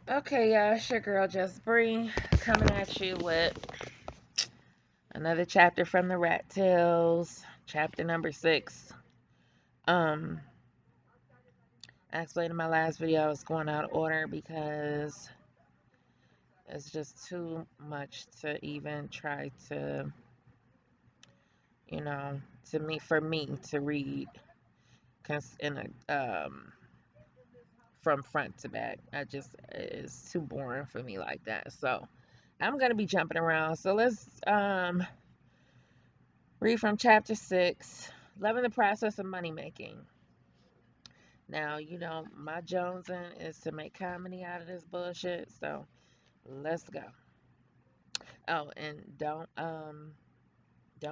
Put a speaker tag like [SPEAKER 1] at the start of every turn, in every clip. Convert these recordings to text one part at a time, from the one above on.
[SPEAKER 1] Okay, y'all, it's your girl Just Bree coming at you with another chapter from the Rat Tales, chapter number 6. Um, I explained in my last video I was going out of order because it's just too much to even try to, you know, for me to read in from front to back. It's too boring for me like that. So I'm gonna be jumping around. So let's read from chapter 6, Loving the Process of Money Making. Now, my Jonesing is to make comedy out of this bullshit, so let's go. Oh, and don't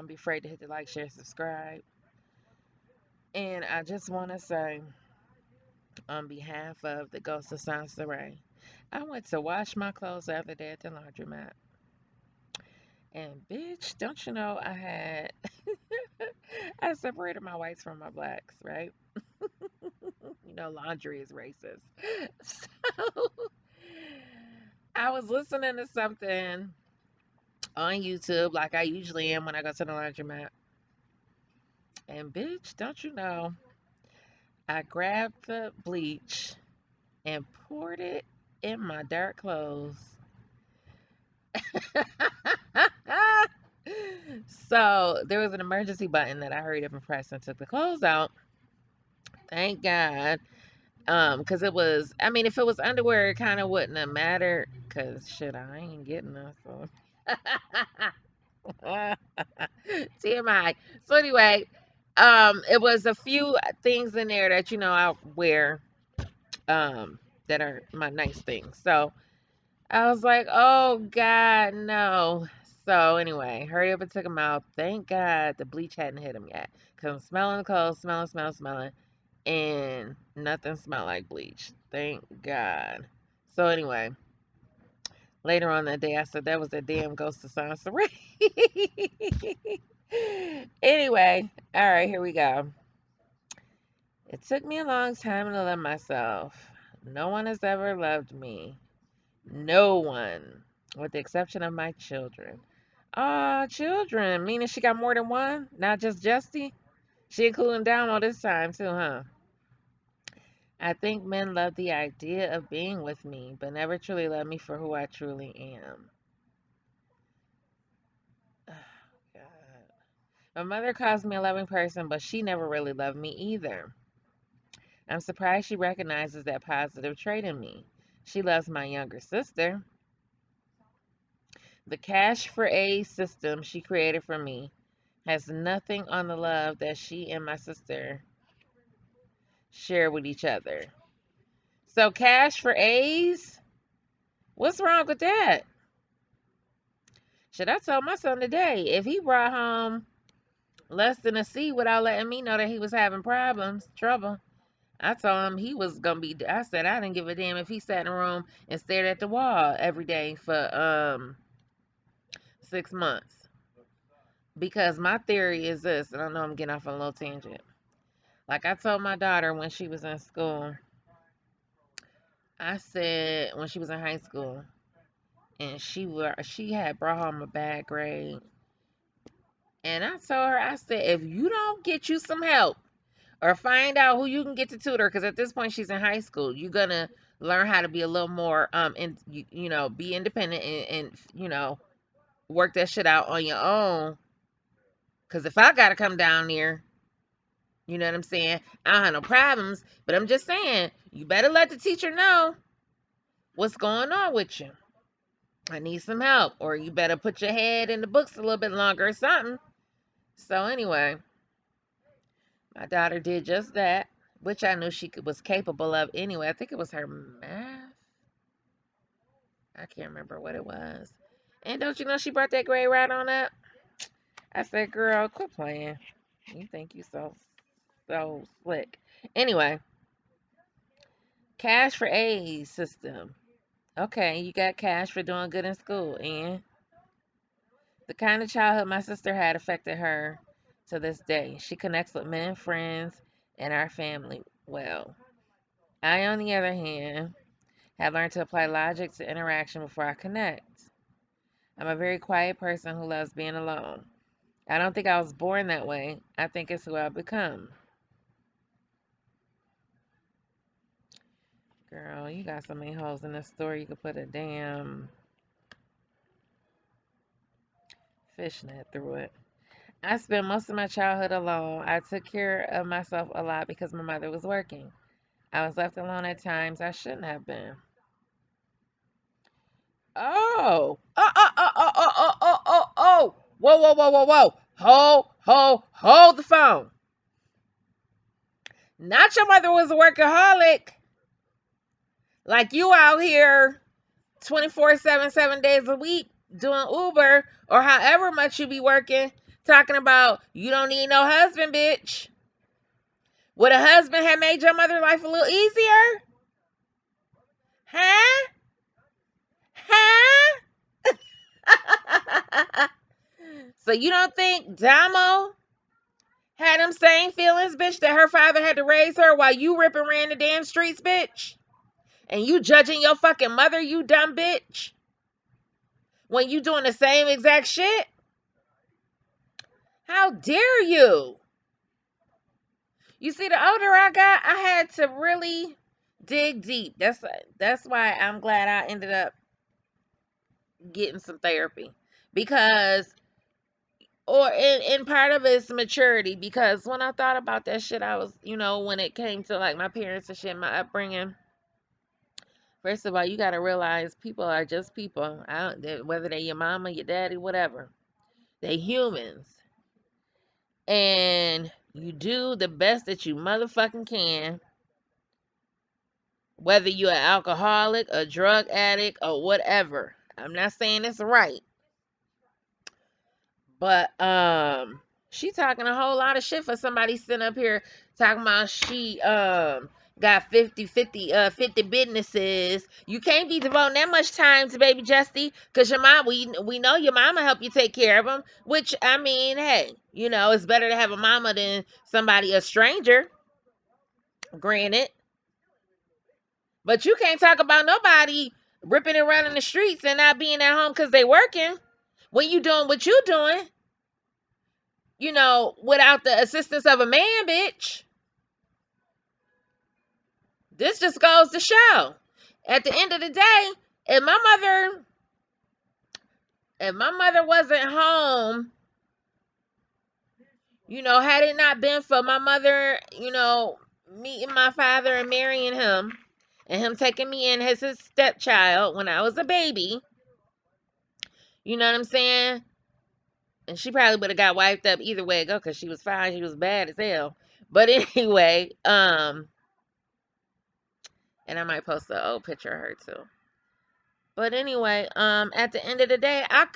[SPEAKER 1] be afraid to hit the like, share, subscribe. And I just want to say, on behalf of the Ghost of Soncerae, I went to wash my clothes the other day at the laundromat. And bitch, don't you know I separated my whites from my blacks, right? Laundry is racist. So I was listening to something on YouTube like I usually am when I go to the laundromat. And bitch, don't you know, I grabbed the bleach and poured it in my dark clothes. So there was an emergency button that I hurried up and pressed and took the clothes out. Thank God. Cause it was, I mean, if it was underwear, it kind of wouldn't have mattered. Cause shit, I ain't getting that. So. TMI. So anyway, it was a few things in there that I wear, that are my nice things. So I was like, oh God, no. So anyway, hurry up and took them out. Thank God the bleach hadn't hit them yet. Cause I'm smelling the clothes, smelling, and nothing smelled like bleach. Thank God. So anyway, later on that day, I said that was a damn ghost of Soncerae. Anyway, all right, here we go. It took me a long time to love myself. No one has ever loved me. No one, with the exception of my children. Ah, children, meaning she got more than one, not just Justy. She including down all this time too, huh? I think men love the idea of being with me, but never truly love me for who I truly am. Oh, God. My mother calls me a loving person, but she never really loved me either. I'm surprised she recognizes that positive trait in me. She loves my younger sister. The cash for aid system she created for me has nothing on the love that she and my sister share with each other. So, cash for A's? What's wrong with that? Should I tell my son today if he brought home less than a C without letting me know that he was having trouble? I told him he was gonna be. I said I didn't give a damn if he sat in a room and stared at the wall every day for 6 months. Because my theory is this, and I know I'm getting off on a little tangent. Like I told my daughter when she was in school, I said when she was in high school, and she had brought home a bad grade, and I told her, I said, if you don't get you some help or find out who you can get to tutor, because at this point she's in high school, you're gonna learn how to be a little more be independent and work that shit out on your own. Because if I gotta come down there, you know what I'm saying, I don't have no problems, but I'm just saying you better let the teacher know what's going on with you. I need some help, or you better put your head in the books a little bit longer or something. So anyway, my daughter did just that, which I knew was capable of anyway. I think it was her math. I can't remember what it was. And don't you know she brought that grade right on up? I said, girl, quit playing. You think you so slick. Anyway, cash for A's system. Okay, you got cash for doing good in school, and the kind of childhood my sister had affected her to this day. She connects with men, friends, and our family well. I, on the other hand, Have learned to apply logic to interaction before I connect. I'm a very quiet person who loves being alone. I don't think I was born that way. I think it's who I've become. Girl, you got so many holes in this story. You could put a damn fishnet through it. I spent most of my childhood alone. I took care of myself a lot because my mother was working. I was left alone at times I shouldn't have been. Oh. Oh. Whoa, whoa, whoa, whoa, whoa. Hold the phone. Not your mother was a workaholic. Like you out here 24/7, 7 days a week doing Uber or however much you be working, talking about you don't need no husband, bitch. Would a husband have made your mother's life a little easier? Huh? Huh? So you don't think Damo had them same feelings, bitch, that her father had to raise her while you rip and ran the damn streets, bitch? And you judging your fucking mother, you dumb bitch? When you doing the same exact shit? How dare you? You see, the older I got, I had to really dig deep. That's why I'm glad I ended up getting some therapy. Because and part of it's maturity, because when I thought about that shit, I was, when it came to like my parents and shit, my upbringing, first of all, you got to realize people are just people. Whether they your mama, your daddy, whatever, they humans, and you do the best that you motherfucking can, whether you're an alcoholic, a drug addict, or whatever. I'm not saying it's right, but she talking a whole lot of shit for somebody sitting up here talking about she got 50 businesses. You can't be devoting that much time to baby Justy, because your mom, we know your mama help you take care of him, which I mean, hey, it's better to have a mama than somebody, a stranger, granted. But you can't talk about nobody ripping and running the streets and not being at home because they working when you doing what you doing, without the assistance of a man, bitch. This just goes to show. At the end of the day, if my mother wasn't home, had it not been for my mother, meeting my father and marrying him, and him taking me in as his stepchild when I was a baby, you know what I'm saying? And she probably would have got wiped up either way it go, because she was fine. She was bad as hell. But anyway, and I might post an old picture of her too. But anyway, at the end of the day, I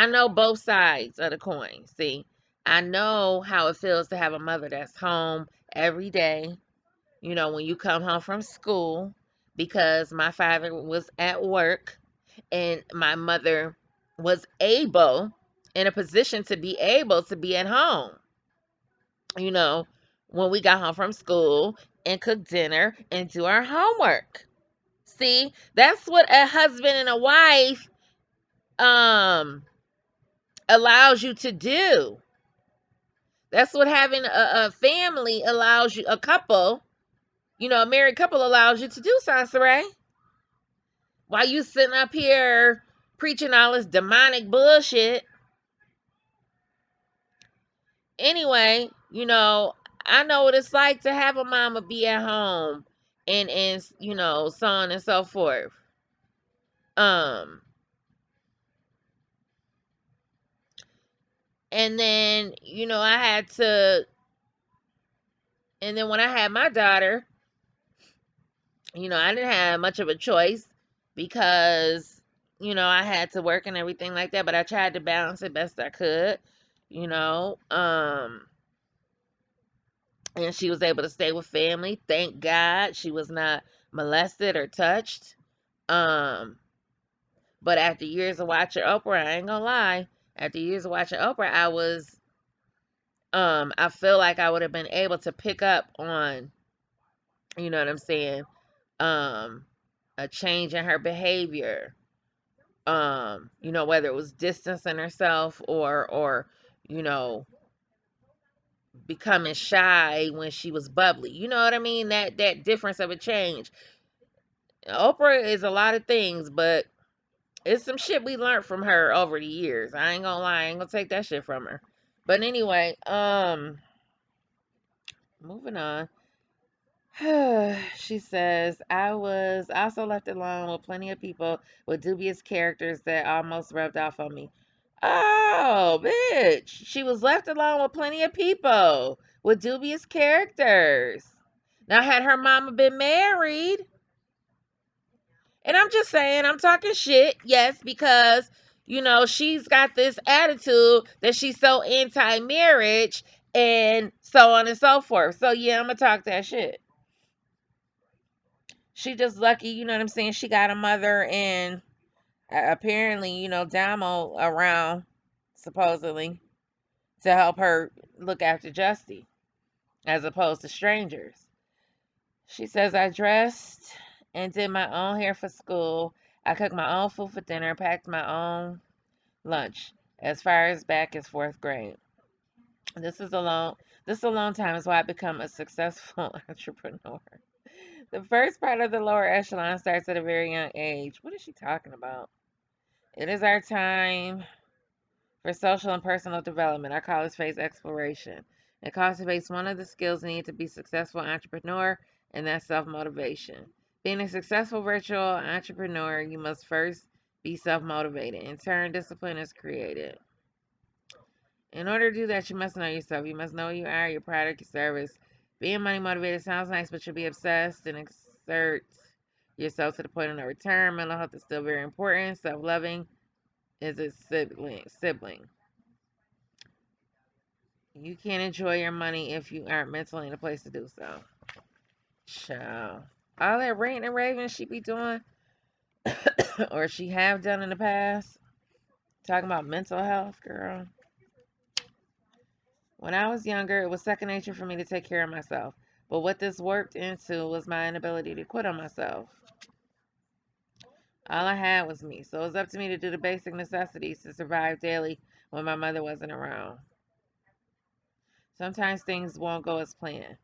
[SPEAKER 1] know both sides of the coin. See, I know how it feels to have a mother that's home every day, when you come home from school, because my father was at work and my mother was in a position to be able to be at home, you know, when we got home from school and cook dinner and do our homework. See, that's what a husband and a wife um allows you to do. That's what having a family allows you, a couple, a married couple allows you to do, Soncerae. While you sitting up here preaching all this demonic bullshit. Anyway, I know what it's like to have a mama be at home and so on and so forth. Um and then, I had to, and then when I had my daughter, I didn't have much of a choice because, I had to work and everything like that, but I tried to balance it best I could, you know. And she was able to stay with family. Thank God she was not molested or touched. Um, but after years of watching Oprah, I ain't gonna lie, after years of watching Oprah, I feel like I would have been able to pick up on, you know what I'm saying, um, a change in her behavior, whether it was distancing herself or, you know, becoming shy when she was bubbly. You know what I mean? That difference of a change. Oprah is a lot of things, but it's some shit we learned from her over the years. I ain't gonna lie, I ain't gonna take that shit from her. But anyway, moving on. She says, I was also left alone with plenty of people with dubious characters that almost rubbed off on me. Oh, bitch. She was left alone with plenty of people with dubious characters. Now, had her mama been married, and I'm just saying, I'm talking shit, yes, because, she's got this attitude that she's so anti marriage and so on and so forth. So, yeah, I'm going to talk that shit. She just lucky, you know what I'm saying? She got a mother and apparently, Damo around, supposedly, to help her look after Justy, as opposed to strangers. She says, I dressed and did my own hair for school. I cooked my own food for dinner, packed my own lunch, as far as back as fourth grade. This is a long time is why I become a successful entrepreneur. The first part of the lower echelon starts at a very young age. What is she talking about? It is our time for social and personal development. I call this phase exploration. It cultivates one of the skills needed to be a successful entrepreneur, and that's self-motivation. Being a successful virtual entrepreneur, you must first be self-motivated. In turn, discipline is created. In order to do that, you must know yourself. You must know who you are, your product, your service. Being money motivated sounds nice, but you'll be obsessed and exert yourself to the point of no return. Mental health is still very important. Self-loving is its sibling. You can't enjoy your money if you aren't mentally in a place to do so. Ciao. All that ranting and raving she be doing, or she have done in the past, talking about mental health, girl. When I was younger, it was second nature for me to take care of myself. But what this worked into was my inability to quit on myself. All I had was me, so it was up to me to do the basic necessities to survive daily when my mother wasn't around. Sometimes things won't go as planned.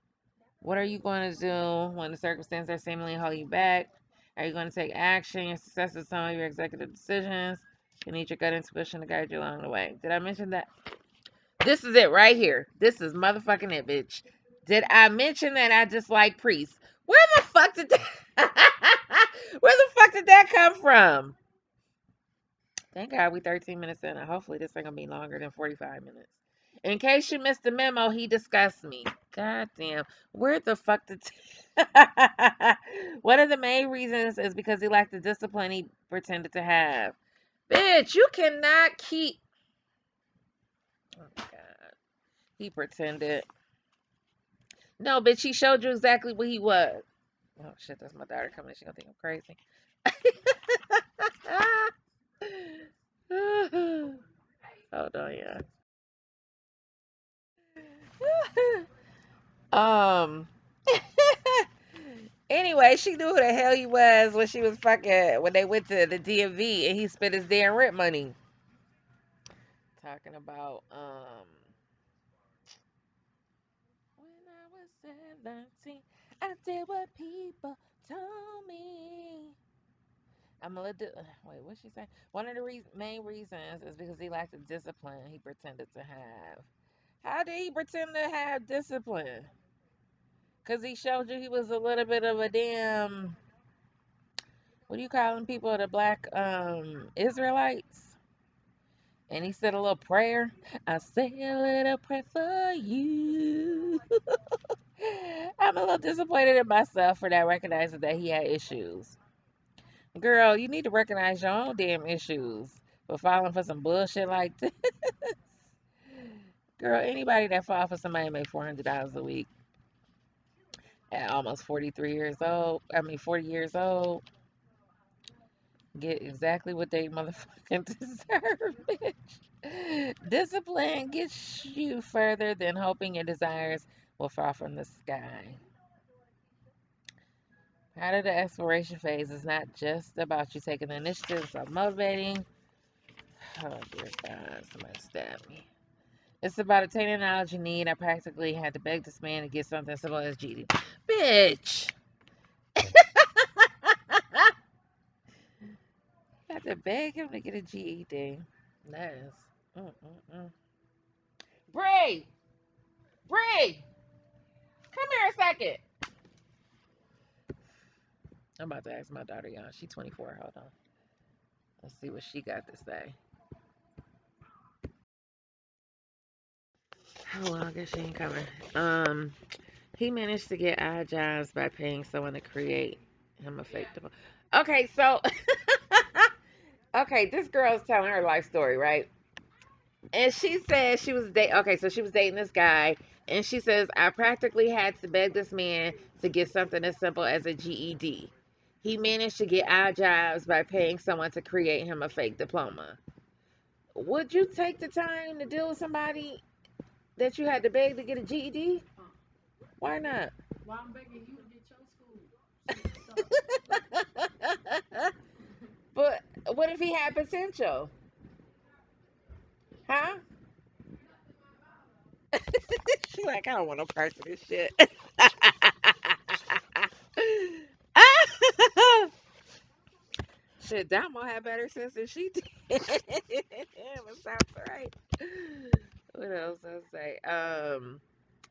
[SPEAKER 1] What are you going to do when the circumstances are seemingly holding you back? Are you going to take action? Your success is some of your executive decisions. You need your gut intuition to guide you along the way. Did I mention that? This is it right here. This is motherfucking it, bitch. Did I mention that I dislike priests? Where the fuck did that Where the fuck did that come from? Thank God we 13 minutes in, and hopefully this ain't gonna be longer than 45 minutes. In case you missed the memo, he discussed me. God damn. Where the fuck did one of the main reasons is because he lacked the discipline he pretended to have. Bitch, you cannot keep. Oh my God. He pretended. No, bitch, he showed you exactly what he was. Oh shit, that's my daughter coming in. She gonna think I'm crazy. Hold on, yeah. um. Anyway, she knew who the hell he was when she was fucking when they went to the DMV and he spent his damn rent money. Talking about when I was 17, I did what people told me. I'm a little. Wait, what's she saying? One of the main reasons is because he lacked the discipline he pretended to have. How did he pretend to have discipline? Because he showed you he was a little bit of a damn. What do you call them people? The black Israelites. And he said a little prayer. I say a little prayer for you. I'm a little disappointed in myself for not recognizing that he had issues. Girl, you need to recognize your own damn issues for falling for some bullshit like this. Girl, anybody that fall for somebody make $400 a week at almost 43 years old, 40 years old, get exactly what they motherfucking deserve, bitch. Discipline gets you further than hoping your desires will fall from the sky. Out of the exploration phase is not just about you taking the initiative, it's about motivating. Oh, dear God, somebody stabbed me. It's about obtaining knowledge you need. I practically had to beg this man to get something simple as GD. Bitch! I had to beg him to get a GED. That is. Mm-mm-mm. Bree! Bree! Come here a second. I'm about to ask my daughter, y'all. She's 24. Hold on. Let's see what she got to say. Oh, well, I guess she ain't coming. He managed to get odd jobs by paying someone to create him a fake diploma. Okay, so okay, this girl's telling her life story, right? And she said she was dating. Okay, so she was dating this guy, and she says I practically had to beg this man to get something as simple as a GED. He managed to get odd jobs by paying someone to create him a fake diploma. Would you take the time to deal with somebody that you had to beg to get a GED? Why not? Why I'm begging you to get your school? But what if he had potential? Huh? She like, I don't want no part of this shit. Shit, Damo had better sense than she did. It sounds right. What else I say?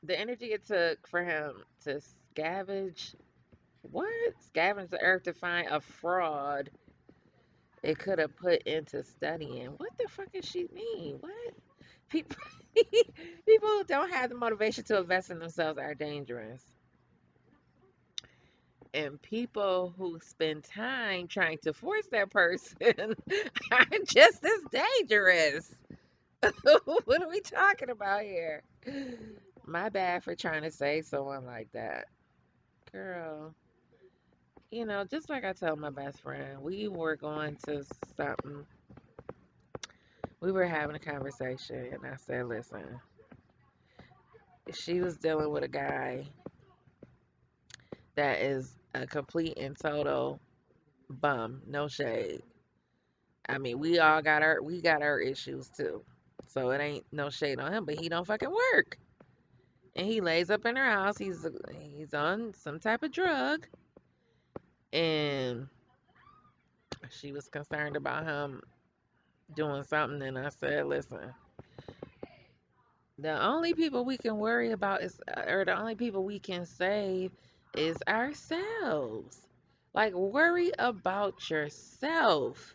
[SPEAKER 1] The energy it took for him to scavenge what? Scavenge the earth to find a fraud it could have put into studying. What the fuck does she mean? What? People people who don't have the motivation to invest in themselves are dangerous. And people who spend time trying to force that person are just as dangerous. What are we talking about here? My bad for trying to say someone like that. Girl, just like I told my best friend, we were going to something. We were having a conversation, and I said, listen, she was dealing with a guy that is a complete and total bum, no shade. I mean, we got our issues too. So it ain't no shade on him, but he don't fucking work. And he lays up in her house. He's on some type of drug, and she was concerned about him doing something. And I said, listen, the only people we can worry about or the only people we can save is ourselves. Like, worry about yourself.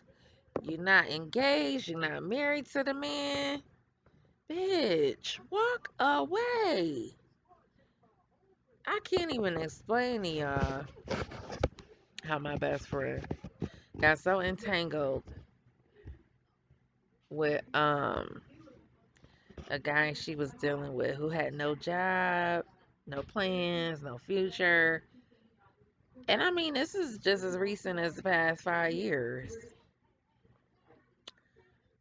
[SPEAKER 1] You're not engaged. You're not married to the man. Bitch, walk away. I can't even explain to y'all how my best friend got so entangled with a guy she was dealing with who had no job, no plans, no future. And I mean, this is just as recent as the past 5 years.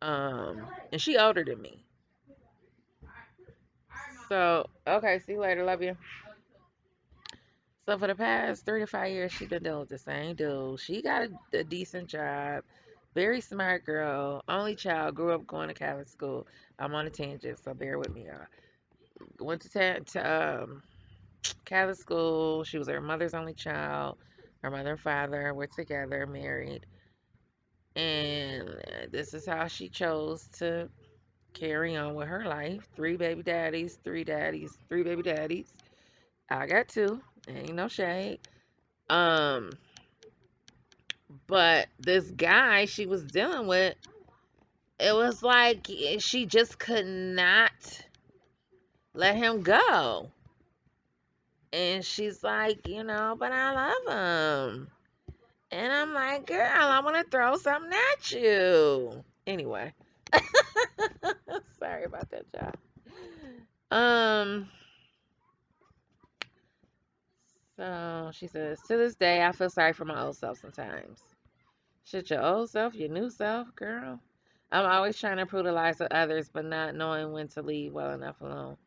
[SPEAKER 1] And she older than me. So, okay, see you later. Love you. So for the past 3 to 5 years, she been dealing with the same dude. She got a decent job, very smart girl, only child, grew up going to Catholic school. I'm on a tangent, so bear with me, y'all. Went to Catholic school. She was her mother's only child. Her mother and father were together, married, and this is how she chose to carry on with her life. Three baby daddies, three daddies, three baby daddies. I got two. Ain't no shade. Um, But this guy she was dealing with, it was like she just could not let him go. And she's like, but I love him. And I'm like, girl, I want to throw something at you. Anyway, sorry about that, y'all. Um, so she says, to this day, I feel sorry for my old self sometimes. Shit, your old self, your new self, girl. I'm always trying to prove the lives of others, but not knowing when to leave well enough alone.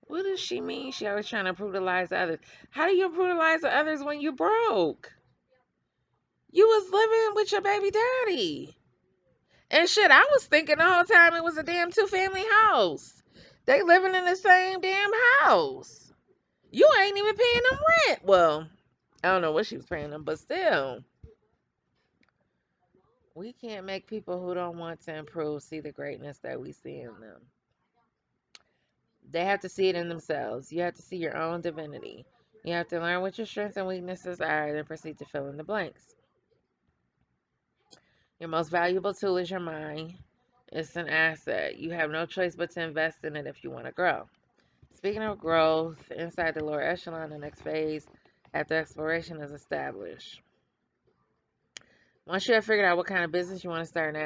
[SPEAKER 1] What does she mean? She always trying to prove the lives of others. How do you prove the lives of others when you broke? You was living with your baby daddy. And shit, I was thinking the whole time it was a damn two-family house. They living in the same damn house. You ain't even paying them rent. Well, I don't know what she was paying them, but still. We can't make people who don't want to improve see the greatness that we see in them. They have to see it in themselves. You have to see your own divinity. You have to learn what your strengths and weaknesses are, and then proceed to fill in the blanks. Your most valuable tool is your mind. It's an asset. You have no choice but to invest in it if you want to grow. Speaking of growth, inside the lower echelon, the next phase after exploration is established. Once you have figured out what kind of business you want to start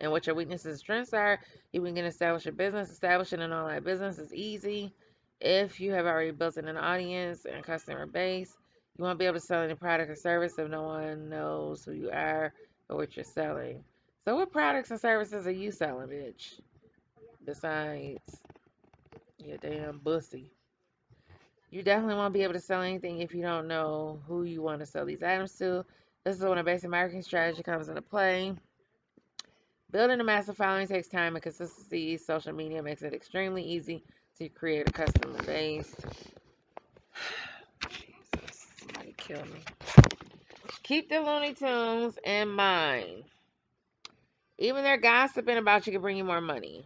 [SPEAKER 1] and what your weaknesses and strengths are, you can establish your business. Establishing an online business is easy. If you have already built an audience and customer base, you won't be able to sell any product or service if no one knows who you are or what you're selling. So, what products and services are you selling, bitch? Besides your damn bussy. You definitely won't be able to sell anything if you don't know who you want to sell these items to. This is when a basic marketing strategy comes into play. Building a massive following takes time and consistency. Social media makes it extremely easy to create a customer base. Jesus, somebody kill me. Keep the Looney Tunes in mind. Even their gossiping about you can bring you more money.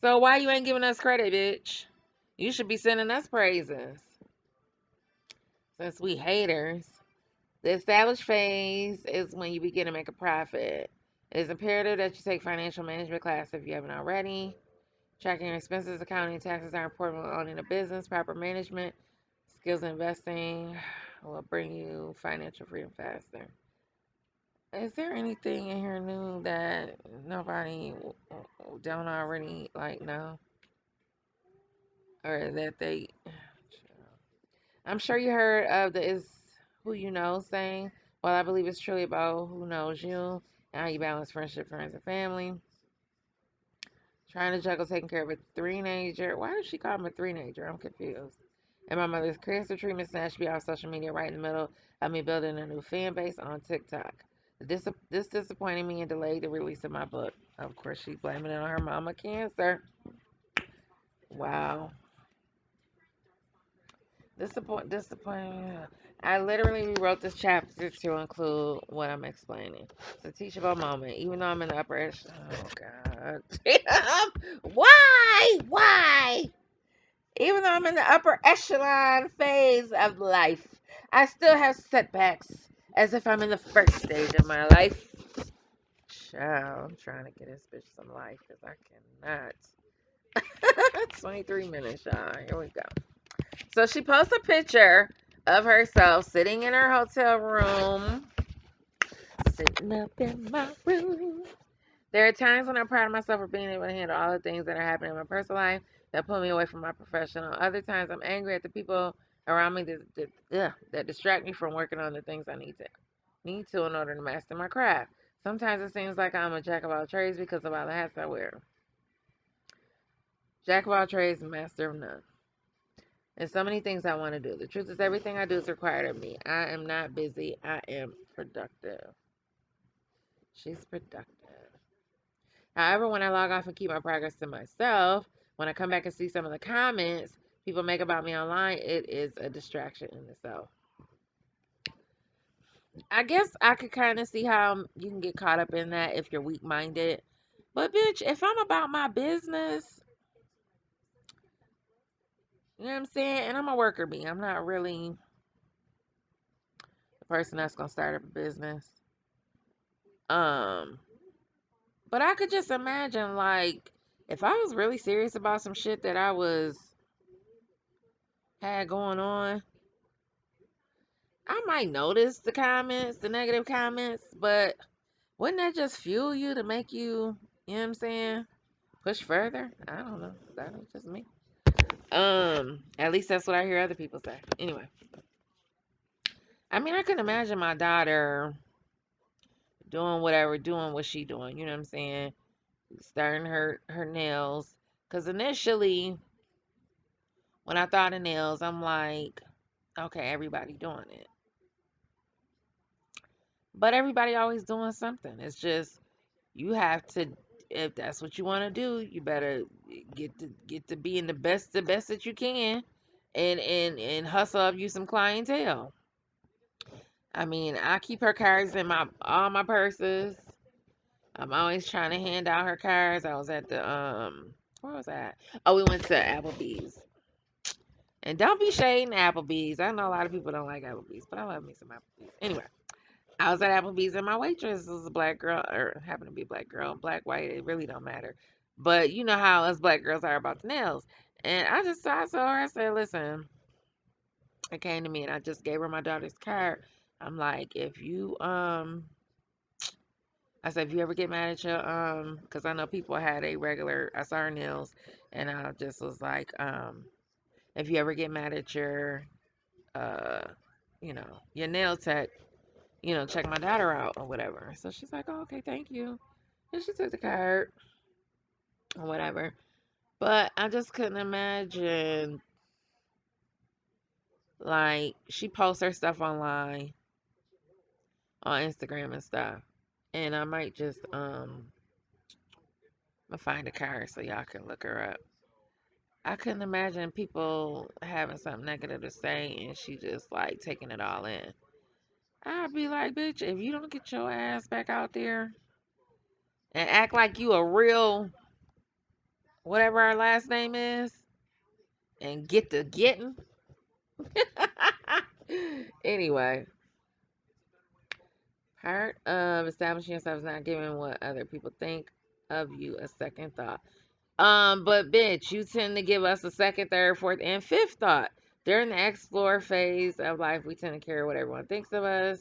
[SPEAKER 1] So why you ain't giving us credit, bitch? You should be sending us praises. Since we haters. The established phase is when you begin to make a profit. It is imperative that you take financial management class if you haven't already. Tracking your expenses, accounting, and taxes are important when owning a business. Proper management, skills investing will bring you financial freedom faster. Is there anything in here new that nobody don't already like know, or that they? I'm sure you heard of the "is who you know" saying. Well, I believe it's truly about who knows you and how you balance friendship, friends, and family. Trying to juggle taking care of a three-nager. Why does she call him a three-nager? I'm confused. And my mother's cancer treatment snatched me off social media right in the middle of me building a new fan base on TikTok. This disappointed me and delayed the release of my book. Of course, she's blaming it on her mama cancer. Wow. Disappointing. I literally rewrote this chapter to include what I'm explaining. It's a teachable moment, even though I'm in the upper echelon. Oh God. Why? Even though I'm in the upper echelon phase of life, I still have setbacks as if I'm in the first stage of my life. Child, I'm trying to get this bitch some life because I cannot. 23 minutes, y'all. Here we go. So she posts a picture of herself sitting in her hotel room. Sitting up in my room. There are times when I'm proud of myself for being able to handle all the things that are happening in my personal life that pull me away from my professional. Other times I'm angry at the people around me that distract me from working on the things I need to in order to master my craft. Sometimes it seems like I'm a jack of all trades because of all the hats I wear. Jack of all trades, master of none. And so many things I want to do. The truth is, everything I do is required of me. I am not busy. I am productive. She's productive. However, when I log off and keep my progress to myself, when I come back and see some of the comments people make about me online, it is a distraction in itself. I guess I could kind of see how you can get caught up in that if you're weak minded. But, bitch, if I'm about my business, you know what I'm saying? And I'm a worker bee. I'm not really the person that's going to start up a business. Um, but I could just imagine, like, if I was really serious about some shit that had going on, I might notice the comments, the negative comments, but wouldn't that just fuel you to make you know what I'm saying, push further? I don't know. That was just me. At least that's what I hear other people say. Anyway, I mean, I can imagine my daughter doing what she doing. You know what I'm saying? Starting her nails. Cause initially, when I thought of nails, I'm like, okay, everybody doing it. But everybody always doing something. It's just you have to, if that's what you want to do, you better get to being the best that you can, and hustle up you some clientele. I mean, I keep her cards in my all my purses. I'm always trying to hand out her cards. I was at the where was I at? Oh, we went to Applebee's. And don't be shading Applebee's. I know a lot of people don't like Applebee's, but I love me some Applebee's. Anyway, I was at Applebee's and my waitress was a black girl, or happened to be a black girl, black, white, it really don't matter. But you know how us black girls are about the nails. And I saw her, I said, listen, it came to me and I just gave her my daughter's card. I'm like, if you I said, if you ever get mad at your because I know people had a regular, I saw her nails, and I just was like, if you ever get mad at your uh, your nail tech, check my daughter out or whatever. So she's like, oh, okay, thank you. And she took the card or whatever. But I just couldn't imagine, like, she posts her stuff online on Instagram and stuff. And I might just I'ma find a card so y'all can look her up. I couldn't imagine people having something negative to say and she just like taking it all in. I'd be like, bitch, if you don't get your ass back out there and act like you a real whatever our last name is and get the getting. Anyway, part of establishing yourself is not giving what other people think of you a second thought. But bitch, you tend to give us a second, third, fourth, and fifth thought. During the explore phase of life, we tend to care what everyone thinks of us.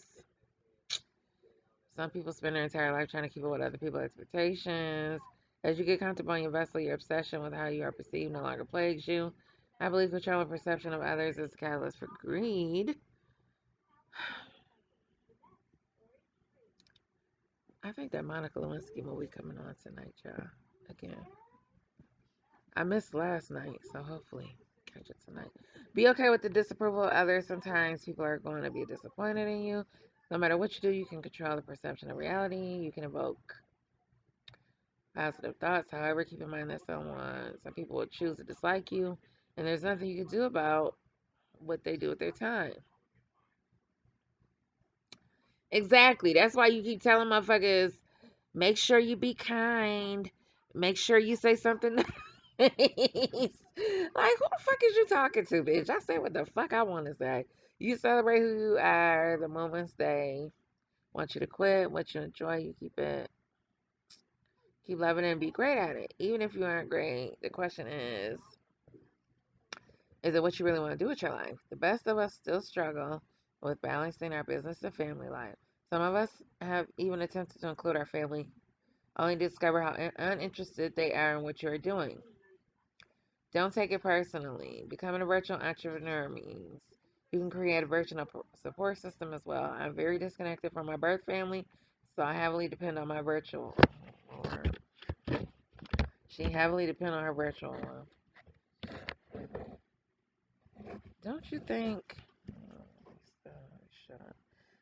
[SPEAKER 1] Some people spend their entire life trying to keep up with other people's expectations. As you get comfortable in your vessel, your obsession with how you are perceived no longer plagues you. I believe control and perception of others is a catalyst for greed. I think that Monica Lewinsky movie coming on tonight, y'all. Again, I missed last night, so hopefully catch it tonight. Be okay with the disapproval of others. Sometimes people are going to be disappointed in you. No matter what you do, you can control the perception of reality. You can evoke positive thoughts. However, keep in mind that some people will choose to dislike you, and there's nothing you can do about what they do with their time. Exactly. That's why you keep telling motherfuckers, make sure you be kind. Make sure you say something nice. Like, who the fuck is you talking to, bitch? I say what the fuck I want to say. You celebrate who you are, the moments they want you to quit, what you enjoy, you keep loving it and be great at it. Even if you aren't great, the question is it what you really want to do with your life? The best of us still struggle with balancing our business and family life. Some of us have even attempted to include our family, only to discover how uninterested they are in what you are doing. Don't take it personally. Becoming a virtual entrepreneur means you can create a virtual support system as well. I'm very disconnected from my birth family, so I heavily depend on my virtual. Or she heavily depend on her virtual one. Don't you think? Shut up.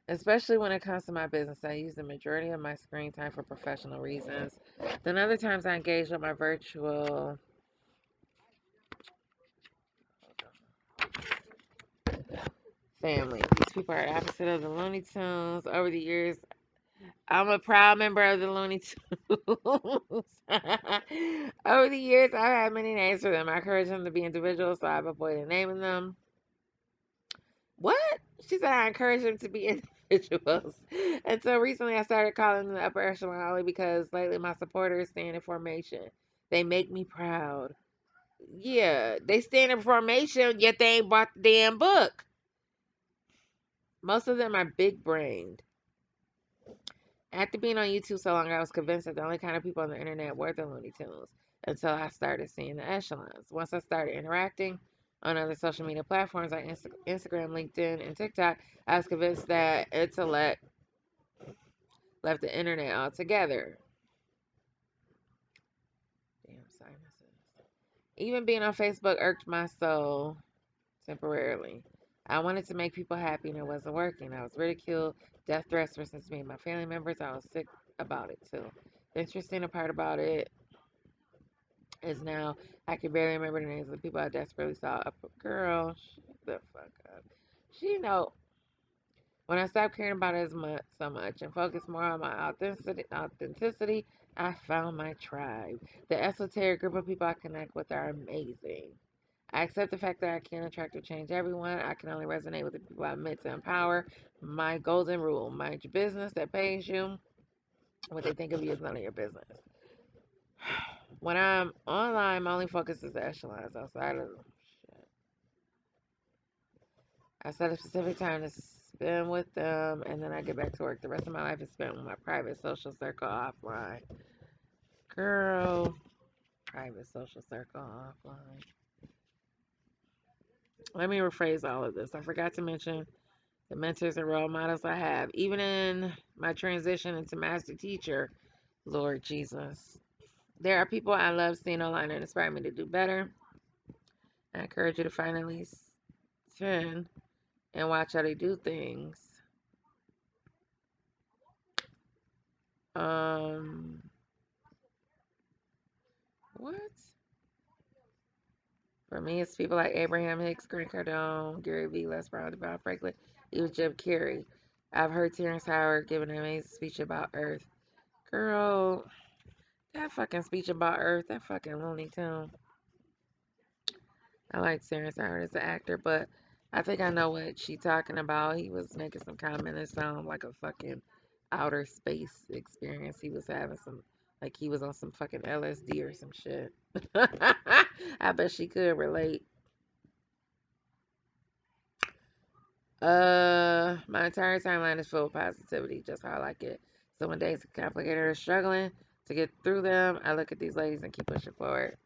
[SPEAKER 1] Especially when it comes to my business, I use the majority of my screen time for professional reasons. Then other times I engage with my virtual family. These people are opposite of the Looney Tunes. Over the years, I'm a proud member of the Looney Tunes. Over the years, I've had many names for them. I encourage them to be individuals, so I've avoided naming them. What? She said I encourage them to be individuals. Until recently, I started calling them the upper echelon only because lately my supporters stand in formation. They make me proud. Yeah, they stand in formation, yet they ain't bought the damn book. Most of them are big brained. After being on YouTube so long, I was convinced that the only kind of people on the internet were the Looney Tunes until I started seeing the echelons. Once I started interacting on other social media platforms like Instagram, LinkedIn, and TikTok, I was convinced that intellect left the internet altogether. Damn sinuses. Even being on Facebook irked my soul temporarily. I wanted to make people happy and it wasn't working. I was ridiculed, death threats were sent to me and my family members. I was sick about it too. The interesting part about it is now I can barely remember the names of the people I desperately saw. Up, girl, shut the fuck up. She know when I stopped caring about it so much and focused more on my authenticity, I found my tribe. The esoteric group of people I connect with are amazing. I accept the fact that I can't attract or change everyone. I can only resonate with the people I'm meant to empower. My golden rule: mind your business that pays you. What they think of you is none of your business. When I'm online, my only focus is the echelons outside of shit. I set a specific time to spend with them, and then I get back to work. The rest of my life is spent with my private social circle offline. Girl, private social circle offline. Let me rephrase all of this. I forgot to mention the mentors and role models I have, even in my transition into master teacher, Lord Jesus. There are people I love seeing online and inspire me to do better. I encourage you to find at least 10 and watch how they do things. Um, what? For me, it's people like Abraham Hicks, Grant Cardone, Gary Vee, Les Brown, Devon Franklin, even Jim Carrey. I've heard Terrence Howard give an amazing speech about Earth. Girl, that fucking speech about Earth, that fucking Looney Tune. I like Terrence Howard as an actor, but I think I know what she talking about. He was making some comment that sounded like a fucking outer space experience. He was having some, like he was on some fucking LSD or some shit. I bet she could relate. My entire timeline is full of positivity, just how I like it. So when days are complicated or struggling to get through them, I look at these ladies and keep pushing forward.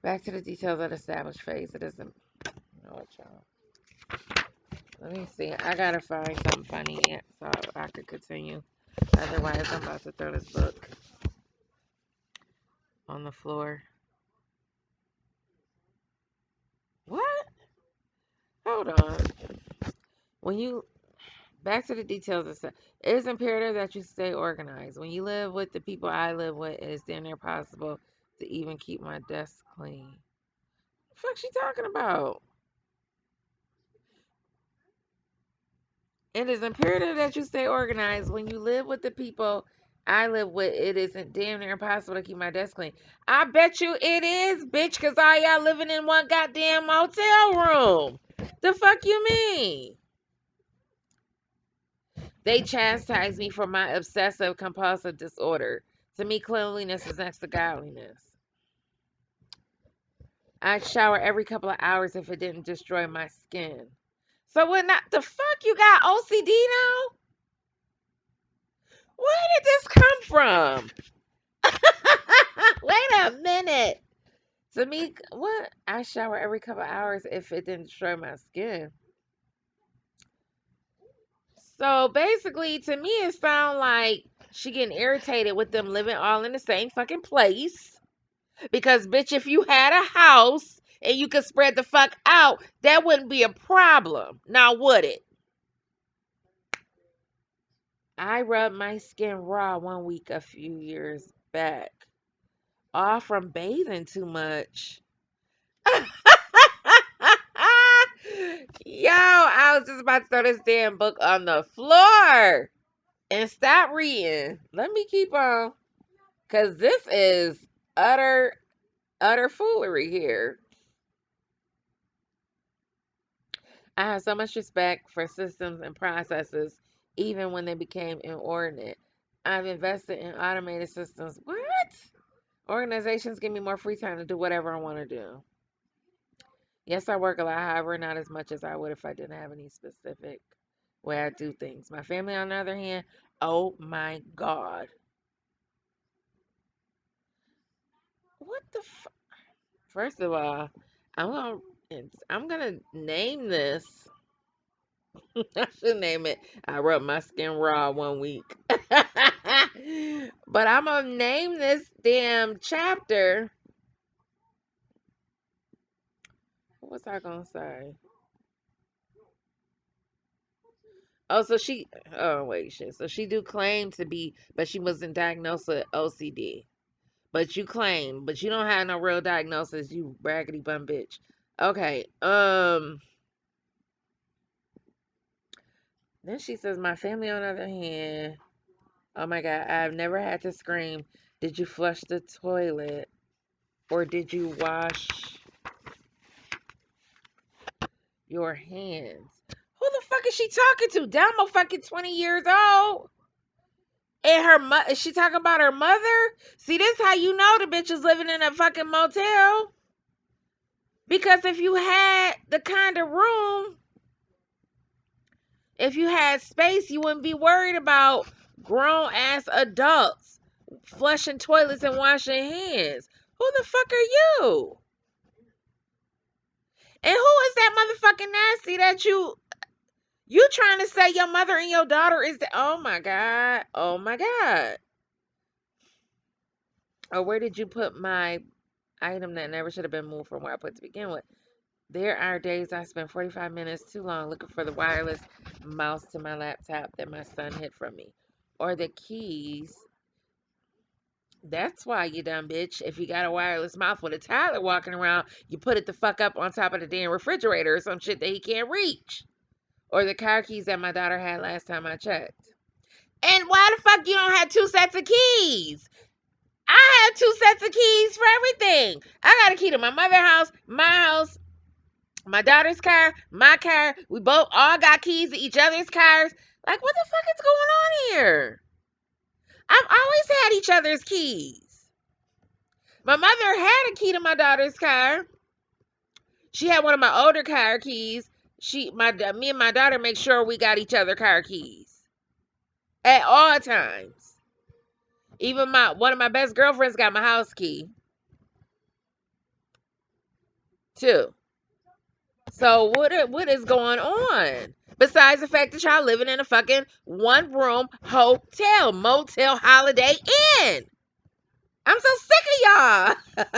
[SPEAKER 1] Back to the details of the established phase. It isn't, you know what, y'all. Let me see. I gotta find something funny so I could continue. Otherwise, I'm about to throw this book on the floor. What? Hold on. When you back to the details of stuff, it is imperative that you stay organized. When you live with the people I live with, it is damn near possible to even keep my desk clean. The fuck she talking about? It is imperative that you stay organized. When you live with the people I live with, it isn't damn near impossible to keep my desk clean. I bet you it is, bitch, because all y'all living in one goddamn motel room. The fuck you mean? They chastise me for my obsessive compulsive disorder. To me, cleanliness is next to godliness. I'd shower every couple of hours if it didn't destroy my skin. So what not the fuck you got OCD now? Where did this come from? Wait a minute. To me, what? I shower every couple of hours if it didn't destroy my skin. So basically, to me, it sounds like she getting irritated with them living all in the same fucking place. Because, bitch, if you had a house and you could spread the fuck out, that wouldn't be a problem. Now, would it? I rubbed my skin raw one week a few years back. All from bathing too much. Yo, I was just about to throw this damn book on the floor and stop reading. Let me keep on. Because this is utter, utter foolery here. I have so much respect for systems and processes, even when they became inordinate. I've invested in automated systems. What? Organizations give me more free time to do whatever I want to do. Yes, I work a lot, however, not as much as I would if I didn't have any specific way I do things. My family, on the other hand, oh my God. What the f- First of all, I'm gonna I'm gonna name this. I should name it. I rubbed my skin raw one week. But I'm gonna name this damn chapter. What was I gonna say? Oh, so she. Oh wait, shit. So she do claim to be, but she wasn't diagnosed with OCD. But you claim, but you don't have no real diagnosis. You raggedy bum bitch. Okay. Then she says, my family, on the other hand. Oh my God, I've never had to scream. Did you flush the toilet? Or did you wash your hands? Who the fuck is she talking to? Damo fucking 20 years old. And is she talking about her mother? See, this how you know the bitch is living in a fucking motel. Because if you had the kind of room, if you had space, you wouldn't be worried about grown ass adults flushing toilets and washing hands. Who the fuck are you? And who is that motherfucking nasty that you trying to say your mother and your daughter is the, oh my God. Oh my God. Or where did you put my item that never should have been moved from where I put to begin with? There are days I spend 45 minutes too long looking for the wireless mouse to my laptop that my son hid from me. Or the keys. That's why, you dumb bitch. If you got a wireless mouse with a toddler walking around, you put it the fuck up on top of the damn refrigerator or some shit that he can't reach. Or the car keys that my daughter had last time I checked. And why the fuck you don't have two sets of keys? I have two sets of keys for everything. I got a key to my mother's house, my daughter's car, my car. We both all got keys to each other's cars. Like, what the fuck is going on here? I've always had each other's keys. My mother had a key to my daughter's car. She had one of my older car keys. Me and my daughter make sure we got each other car keys at all times. Even one of my best girlfriends got my house key too. So what is going on? Besides the fact that y'all living in a fucking one room hotel, motel, Holiday Inn. I'm so sick of y'all.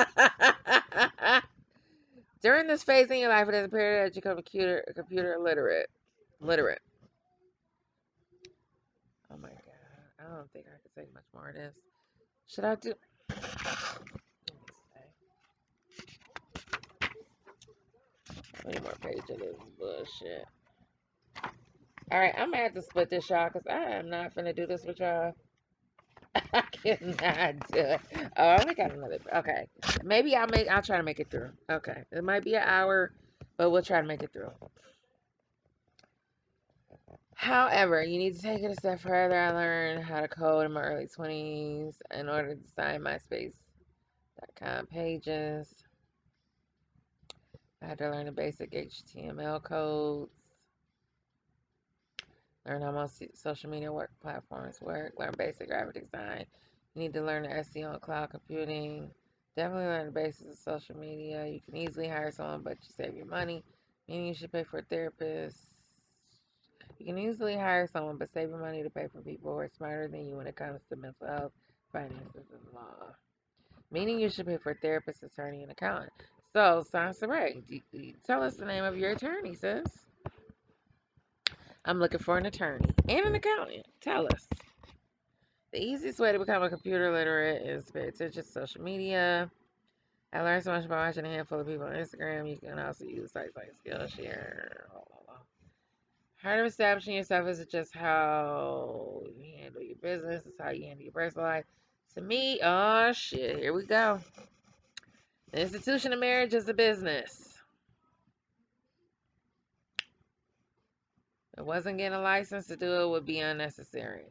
[SPEAKER 1] During this phase in your life, it is apparent that you become computer illiterate. Literate. Oh my God. I don't think I can take much more of this. Should I do? How many more pages of this bullshit? Alright, I'm gonna have to split this, y'all, because I am not finna do this with y'all. I cannot do it. Oh, I only got another. Okay. Maybe I'll try to make it through. Okay. It might be an hour, but we'll try to make it through. However, you need to take it a step further. I learned how to code in my early 20s in order to design MySpace.com pages. I had to learn the basic HTML codes. Learn how most social media platforms work. Learn basic graphic design. You need to learn the SEO and cloud computing. Definitely learn the basics of social media. You can easily hire someone, but you save your money. Meaning you should pay for a therapist. You can easily hire someone, but save your money to pay for people who are smarter than you when it comes to mental health, finances, and law. Meaning you should pay for a therapist, attorney, and accountant. So, Soncerae, tell us the name of your attorney, sis. I'm looking for an attorney and an accountant. Tell us. The easiest way to become a computer literate is to pay attention to social media. I learned so much by watching a handful of people on Instagram. You can also use sites like Skillshare. Part of establishing yourself isn't just how you handle your business, it's how you handle your personal life. To me, oh shit, here we go. The institution of marriage is a business. If it wasn't getting a license to do it would be unnecessary.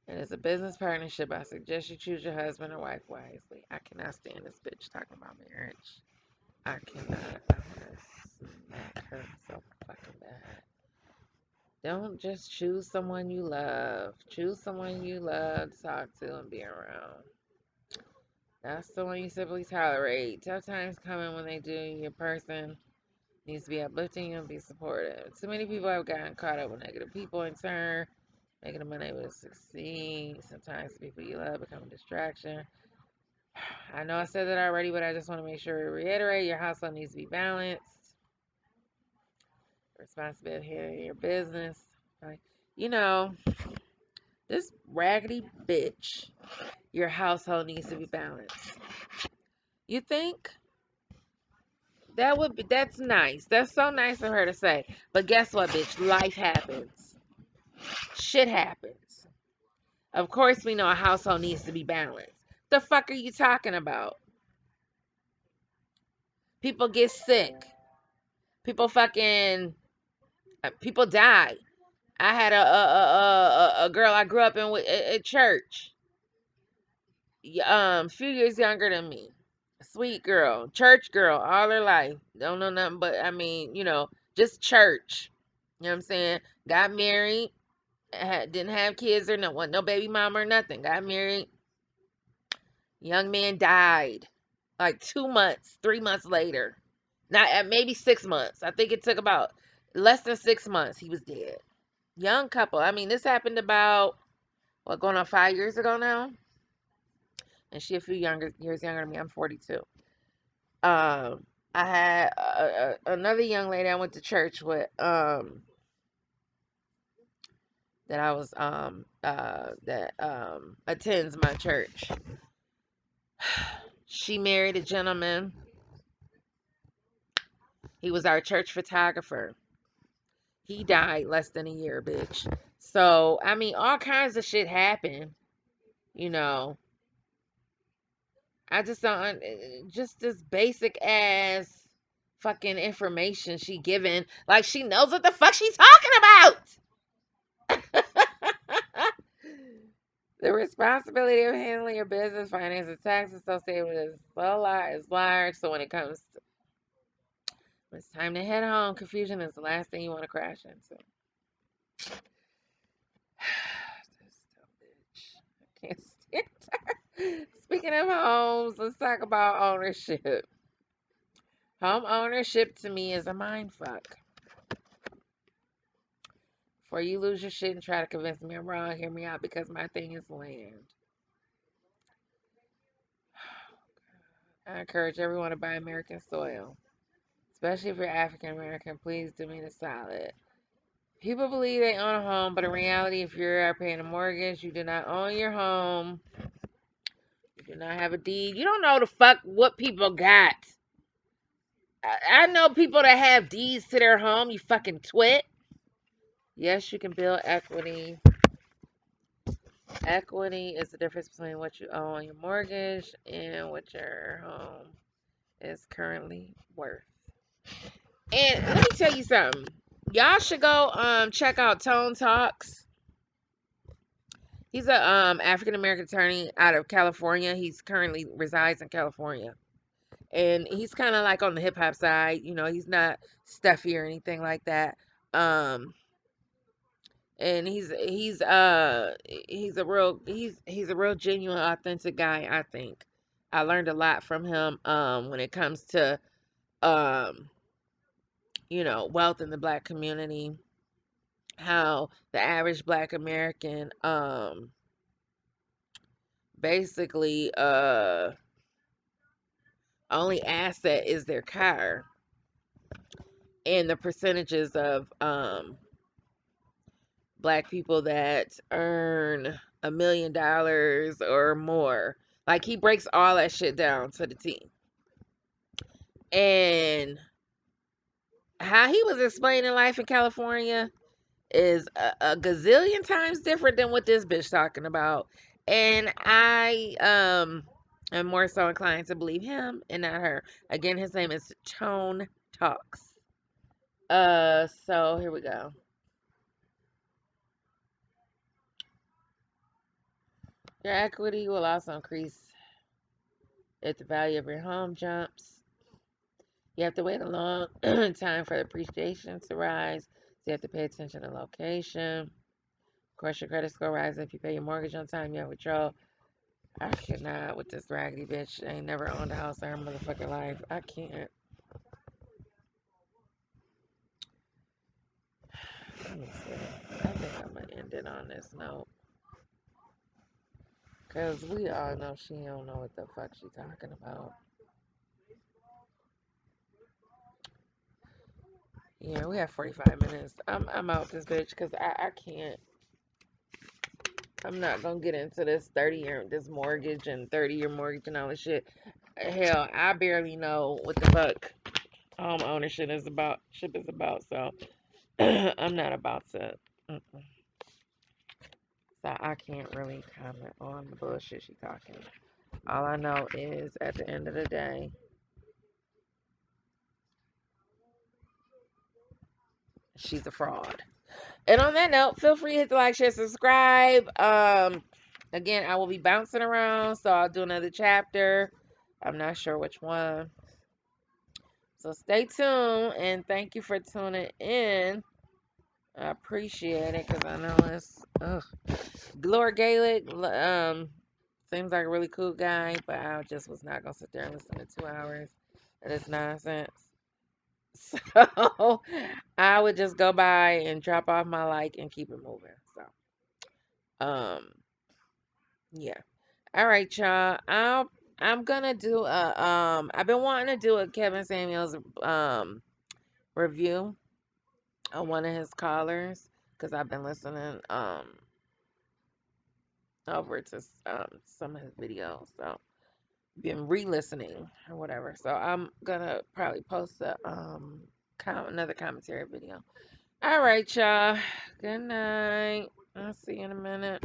[SPEAKER 1] It is a business partnership. I suggest you choose your husband or wife wisely. I cannot stand this bitch talking about marriage. I cannot. I'm gonna smack her so fucking bad. Don't just choose someone you love. Choose someone you love to talk to and be around. That's the one you simply tolerate. Tough times coming when they do. Your person needs to be uplifting you and be supportive. Too many people have gotten caught up with negative people in turn, making them unable to succeed. Sometimes the people you love become a distraction. I know I said that already, but I just want to make sure to reiterate your household needs to be balanced. Responsibility in your business. Like, you know, this raggedy bitch, your household needs to be balanced. You think? That's nice. That's so nice of her to say. But guess what, bitch? Life happens. Shit happens. Of course we know a household needs to be balanced. The fuck are you talking about? People get sick. People fucking people die. I had a girl I grew up in with at church. A few years younger than me. Sweet girl, church girl, all her life. Don't know nothing but just church. You know what I'm saying? Got married, didn't have kids or no baby mama or nothing. Got married. Young man died like 2 months, 3 months later. Not at maybe 6 months. I think it took about less than 6 months. He was dead. Young couple. I mean, this happened about going on 5 years ago now, and she a few years younger than me. I'm 42. I had another young lady I went to church with. That I was that attends my church. She married a gentleman. He was our church photographer. He died less than a year, bitch. So, I mean, all kinds of shit happened, you know. I just don't, just this basic ass fucking information she giving. Like, she knows what the fuck she's talking about. The responsibility of handling your business, finances, taxes associated with it is large. So when it's time to head home, confusion is the last thing you want to crash into. This dumb bitch. I can't stand her. Speaking of homes, let's talk about ownership. Home ownership to me is a mind fuck. Before you lose your shit and try to convince me I'm wrong, hear me out because my thing is land. I encourage everyone to buy American soil, especially if you're African American. Please do me the solid. People believe they own a home, but in reality, if you're paying a mortgage, you do not own your home. You do not have a deed. You don't know the fuck what people got. I know people that have deeds to their home, you fucking twit. Yes, you can build equity. Equity is the difference between what you owe on your mortgage and what your home is currently worth. And let me tell you something. Y'all should go check out Tone Talks. He's a African American attorney out of California. He's currently resides in California. And he's kind of like on the hip hop side, he's not stuffy or anything like that. Um and he's a real genuine authentic guy, I think. I learned a lot from him when it comes to um wealth in the black community, how the average black American basically only asset is their car, and the percentages of black people that earn $1 million or more. Like, he breaks all that shit down to the T. And how he was explaining life in California is a gazillion times different than what this bitch talking about. And I am more so inclined to believe him and not her. Again, his name is Tone Talks. So here we go. Your equity will also increase if the value of your home jumps. You have to wait a long time for the appreciation to rise. So you have to pay attention to location. Of course, your credit score rises if you pay your mortgage on time. You have withdrawal. I cannot with this raggedy bitch. I ain't never owned a house in her motherfucking life. I can't. Let me see. I think I'm gonna end it on this note. Cause we all know she don't know what the fuck she talking about. Yeah, we have 45 minutes. I'm out this bitch because I can't. I'm not gonna get into this 30-year this mortgage and 30-year mortgage and all this shit. Hell, I barely know what the fuck home ownership is about. So I'm not about to. Mm-mm. So I can't really comment on the bullshit she talking. All I know is at the end of the day, she's a fraud. And on that note, feel free to hit the like, share, subscribe. Again, I will be bouncing around, so I'll do another chapter. I'm not sure which one. So stay tuned and thank you for tuning in. I appreciate it because I know it's Glor Gaelic. Seems like a really cool guy, but I just was not gonna sit there and listen to 2 hours of this nonsense. So I would just go by and drop off my like and keep it moving. So yeah. All right, y'all. I'm gonna do a I've been wanting to do a Kevin Samuels review on one of his callers because I've been listening over to some of his videos. So been re-listening or whatever. So I'm gonna probably post a another commentary video. All right, y'all. Good night. I'll see you in a minute.